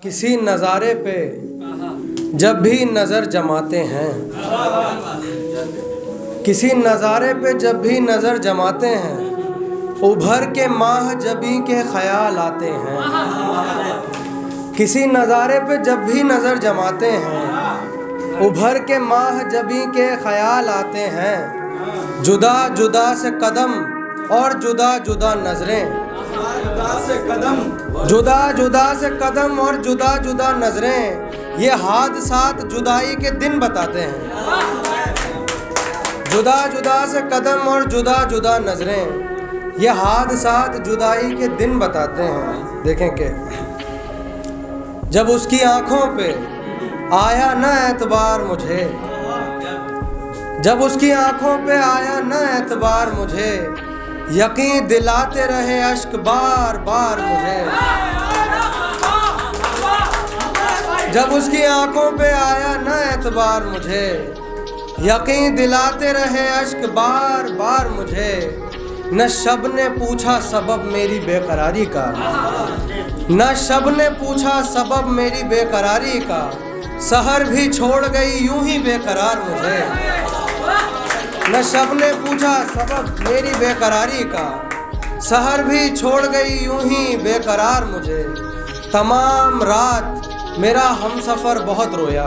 किसी नज़ारे पे जब भी नज़र जमाते हैं, किसी नज़ारे पे जब भी नज़र जमाते हैं, उभर के माह जबी के ख्याल आते हैं। किसी नज़ारे पे जब भी नज़र जमाते हैं, उभर के माह जबी के ख्याल आते हैं। जुदा जुदा से कदम और जुदा जुदा नज़रें, जुदा जुदा से कदम और जुदा जुदा नज़रें, ये हादसात जुदाई के दिन बताते हैं। जुदा जुदा से कदम और जुदा जुदा नज़रें, ये हादसात जुदाई के दिन बताते हैं। देखें कि जब उसकी आँखों पे आया न एतबार मुझे, जब उसकी आँखों पे आया न एतबार मुझे, यकीन दिलाते रहे अश्क बार बार मुझे। जब उसकी आंखों पे आया न एतबार मुझे, यकीन दिलाते रहे अश्क बार बार मुझे। न शब ने पूछा सबब मेरी बेकरारी का, न शब ने पूछा सबब मेरी बेकरारी का, सहर भी छोड़ गई यूं ही बेकरार मुझे। न शब ने पूछा सबब मेरी बेकरारी का, सहर भी छोड़ गई यूं ही बेकरार मुझे। तमाम रात मेरा हमसफ़र बहुत रोया,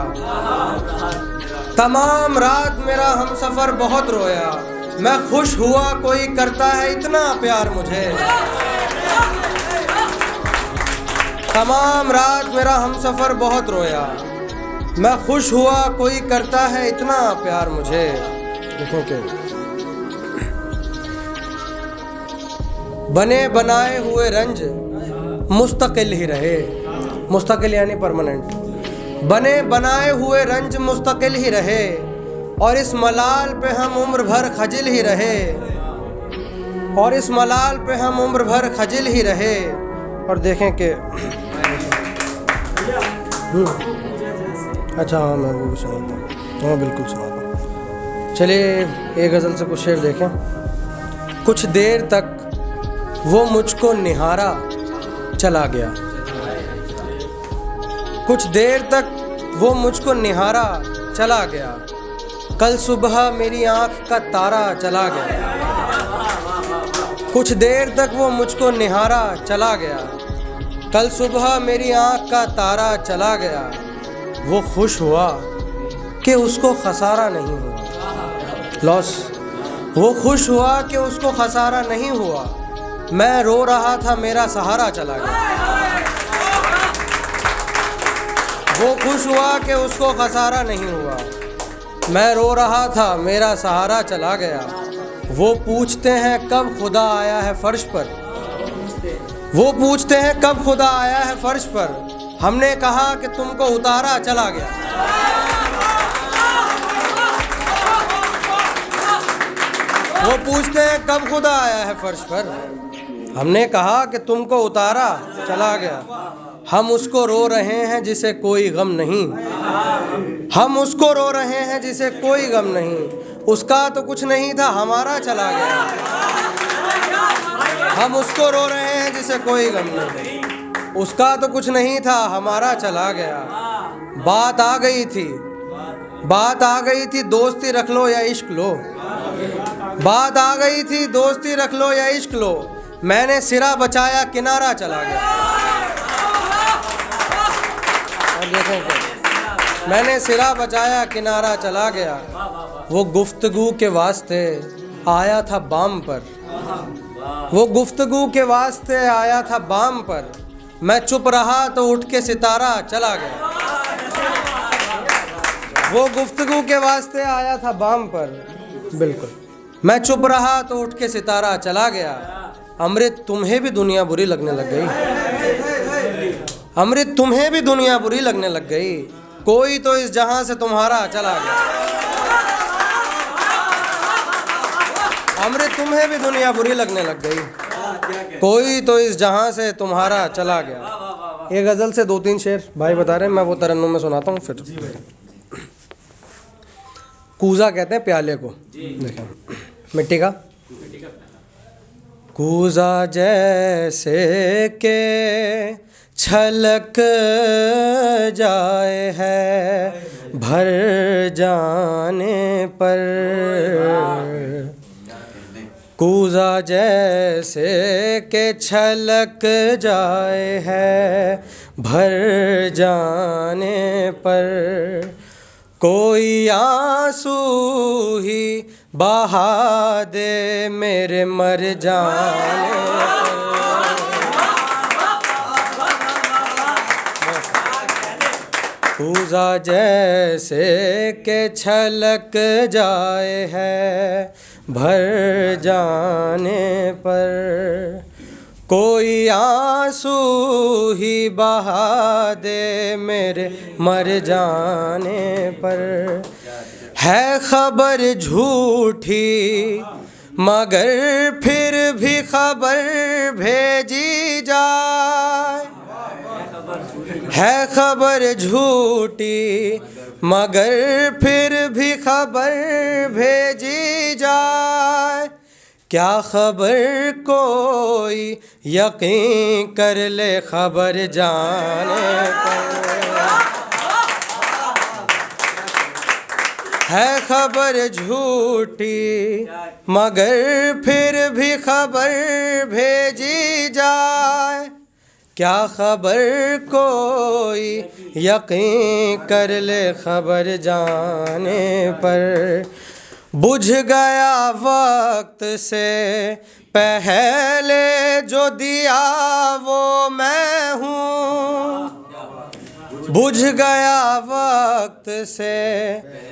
तमाम रात मेरा हमसफ़र बहुत रोया। मैं खुश हुआ कोई करता है इतना प्यार मुझे। तमाम रात मेरा हमसफ़र बहुत रोया, मैं खुश हुआ कोई करता है इतना प्यार मुझे। देखो कि बने बनाए हुए रंज मुस्तकिल ही रहे, मुस्तकिल यानी परमानेंट। बने बनाए हुए रंज मुस्तकिल ही रहे, और इस मलाल पे हम उम्र भर खजिल ही रहे, और इस मलाल पे हम उम्र भर खजिल ही रहे। और देखें कि अच्छा हाँ, मैं वो भी सुनाता हूँ। हाँ बिल्कुल सुनाता हूँ। चलिए एक गज़ल से कुछ शेर देखें। कुछ देर तक वो मुझको निहारा चला गया, कुछ देर तक वो मुझको निहारा चला गया। कल सुबह मेरी आँख का तारा चला गया। कुछ देर तक वो मुझको निहारा चला गया, कल सुबह मेरी आँख का तारा चला गया। वो खुश हुआ कि उसको खसारा नहीं हुआ, लॉस। वो खुश हुआ कि उसको खसारा नहीं हुआ। मैं रो रहा था मेरा सहारा चला गया। वो खुश हुआ कि उसको खसारा नहीं हुआ। मैं रो रहा था मेरा सहारा चला गया। वो पूछते हैं कब खुदा आया है फर्श पर, वो पूछते हैं कब खुदा आया है फर्श पर। हमने कहा कि तुमको उतारा चला गया। वो पूछते हैं कब खुदा आया है फर्श पर, हमने कहा कि तुमको उतारा चला गया। हम उसको रो रहे हैं जिसे कोई गम नहीं, हम उसको रो रहे हैं जिसे कोई गम नहीं। उसका तो कुछ नहीं था हमारा चला गया। हम उसको रो रहे हैं जिसे कोई गम नहीं, उसका तो कुछ नहीं था हमारा चला गया। बात आ गई थी, बात आ गई थी दोस्ती रख लो या इश्क लो, बात आ गई थी दोस्ती रख लो या इश्क लो। मैंने सिरा बचाया किनारा चला गया। और देखो मैंने सिरा बचाया किनारा चला गया। वो गुफ्तगू के वास्ते आया था बाम पर, वो गुफ्तगू के वास्ते आया था बाम पर। मैं चुप रहा तो उठ के सितारा चला गया। वो गुफ्तगू के वास्ते आया था बाम पर, बिल्कुल। मैं चुप रहा तो उठ के सितारा चला गया। अमृत तुम्हें भी दुनिया बुरी लगने लग गई, अमृत तुम्हें भी दुनिया बुरी लगने लग गई। कोई तो इस जहां से तुम्हारा चला गया। अमृत तुम्हें भी दुनिया बुरी लगने लग गई, कोई तो इस जहां से तुम्हारा चला गया। ये गज़ल से 2-3 शेर भाई बता रहे हैं, मैं वो तरन्नुम में सुनाता हूँ फिर। कूज़ा कहते हैं प्याले को, देखें मिट्टी का। कूज़ा जैसे के छलक जाए है भर जाने पर, कूज़ा जैसे के छलक जाए है भर जाने पर, कोई आंसू ही बहा दे मेरे मर जाने पर, कूज़ा जैसे के छलक जाए है भर जाने पर, कोई आंसू ही बहा दे मेरे मर जाने पर। है खबर झूठी मगर फिर भी खबर भेजी जाए, है खबर झूठी मगर फिर भी खबर भेजी जाए, क्या खबर कोई यकीन कर ले खबर जाने पर। है खबर झूठी मगर फिर भी खबर भेजी जाए, क्या खबर कोई यकीन कर ले खबर जाने पर। बुझ गया वक्त से पहले जो दिया वो मैं हूँ, बुझ गया वक्त से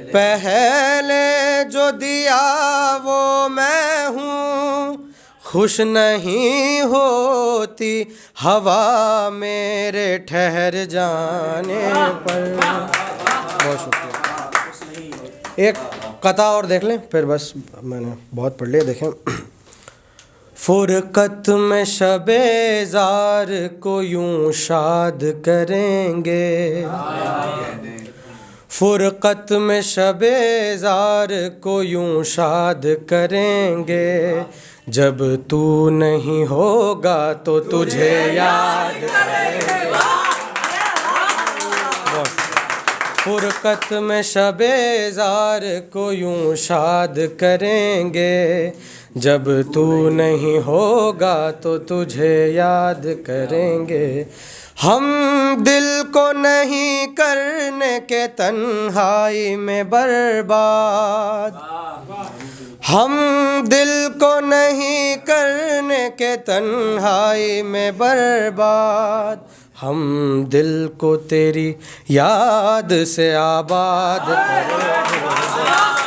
पहले जो दिया वो मैं हूँ, खुश नहीं होती हवा मेरे ठहर जाने पर। बहुत शुक्रिया। एक कथा और देख लें फिर बस, मैंने बहुत पढ़ लिया। देखें, फुरकत में शबे-ज़ार को यूं शाद करेंगे, फुरकत में शबे-ज़ार को यूं शाद करेंगे, जब तू नहीं होगा तो तुझे याद करेंगे। फुरकत में शबे-ज़ार को यूं शाद करेंगे, जब तू नहीं होगा तो तुझे याद करेंगे। हम दिल को नहीं करने के तन्हाई में बर्बाद, हम दिल को नहीं करने के तन्हाई में बर्बाद, हम दिल को तेरी याद से आबाद करेंगे।